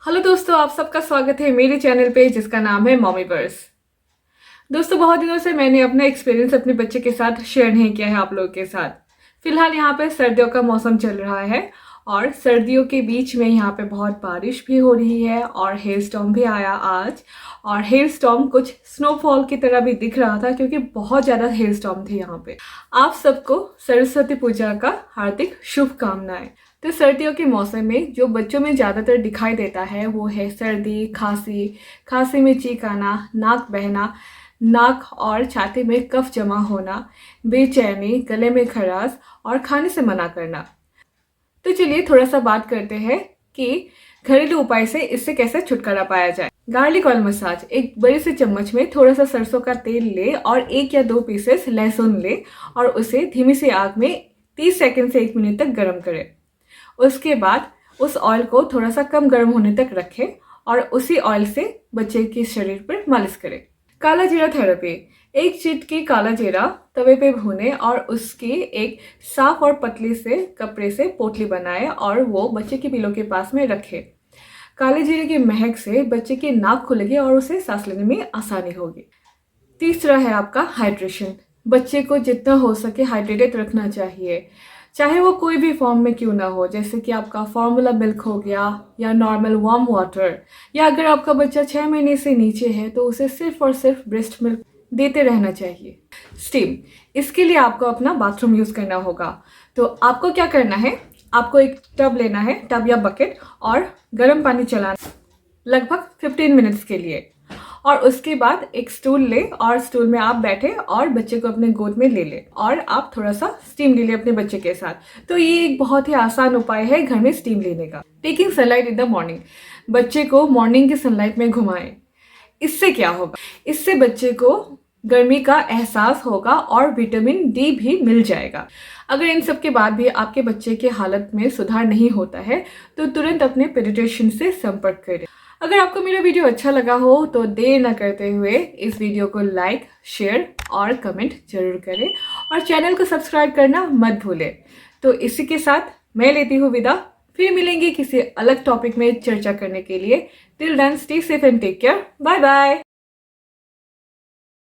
Hello दोस्तों, आप सबका स्वागत है मेरे चैनल पे जिसका नाम है मॉमी बर्स। दोस्तों, बहुत दिनों से मैंने अपना एक्सपीरियंस अपने बच्चे के साथ शेयर नहीं किया है आप लोगों के साथ। फिलहाल यहाँ पे सर्दियों का मौसम चल रहा है और सर्दियों के बीच में यहाँ पे बहुत बारिश भी हो रही है और हेल स्टॉर्म भी आया आज। और हेल स्टॉर्म कुछ स्नोफॉल की तरह भी दिख रहा था क्योंकि बहुत ज़्यादा हेल स्टॉर्म थे यहाँ पे। आप सबको सरस्वती पूजा का हार्दिक शुभकामनाएं। तो सर्दियों के मौसम में जो बच्चों में ज़्यादातर दिखाई देता है वो है सर्दी, खांसी, खांसी में चीख आना, नाक बहना, नाक और छाती में कफ जमा होना, बेचैनी, गले में खराश और खाने से मना करना। तो चलिए थोड़ा सा बात करते हैं कि घरेलू उपाय से इससे कैसे छुटकारा पाया जाए। Garlic oil massage. एक बड़े से चम्मच में थोड़ा सा सरसों का तेल ले और 1 या 2 पीसेस लहसुन ले और उसे धीमी सी आग में 30 सेकंड से 1 मिनट तक गर्म करें। उसके बाद उस ऑयल को थोड़ा सा कम गर्म होने तक रखें और उसी ऑयल से बच्चे के शरीर पर मालिश करें। काला जीरा थेरेपी। 1 चिटकी काला जीरा तवे पे भूने और उसकी एक साफ और पतली से कपड़े से पोटली बनाए और वो बच्चे के पिलो के पास में रखे। काले जीरे की महक से बच्चे की नाक खुलेगी और उसे सांस लेने में आसानी होगी। तीसरा है आपका हाइड्रेशन। बच्चे को जितना हो सके हाइड्रेटेड रखना चाहिए, चाहे वो कोई भी फॉर्म में क्यों ना हो, जैसे कि आपका फॉर्मूला मिल्क हो गया या नॉर्मल वार्म वाटर, या अगर आपका बच्चा 6 महीने से नीचे है तो उसे सिर्फ और सिर्फ ब्रेस्ट मिल्क देते रहना चाहिए। स्टीम। इसके लिए आपको अपना बाथरूम यूज़ करना होगा। तो आपको क्या करना है, आपको एक टब लेना है, टब या बकेट, और गर्म पानी चलाना लगभग 15 मिनट्स के लिए। और उसके बाद एक स्टूल ले और स्टूल में आप बैठे और बच्चे को अपने गोद में ले ले और आप थोड़ा सा स्टीम ले ले अपने बच्चे के साथ। तो ये एक बहुत ही आसान उपाय है घर में स्टीम लेने का। Taking sunlight in the morning. बच्चे को मॉर्निंग की सनलाइट में घुमाएं। इससे क्या होगा, इससे बच्चे को गर्मी का एहसास होगा और विटामिन डी भी मिल जाएगा। अगर इन सब के बाद भी आपके बच्चे की हालत में सुधार नहीं होता है तो तुरंत अपने पीडियाट्रिशियन से संपर्क करें। अगर आपको मेरा वीडियो अच्छा लगा हो तो देर न करते हुए इस वीडियो को लाइक, शेयर और कमेंट जरूर करें और चैनल को सब्सक्राइब करना मत भूलें। तो इसी के साथ मैं लेती हूँ विदा। फिर मिलेंगे किसी अलग टॉपिक में चर्चा करने के लिए। Till then stay safe and take care. Bye bye.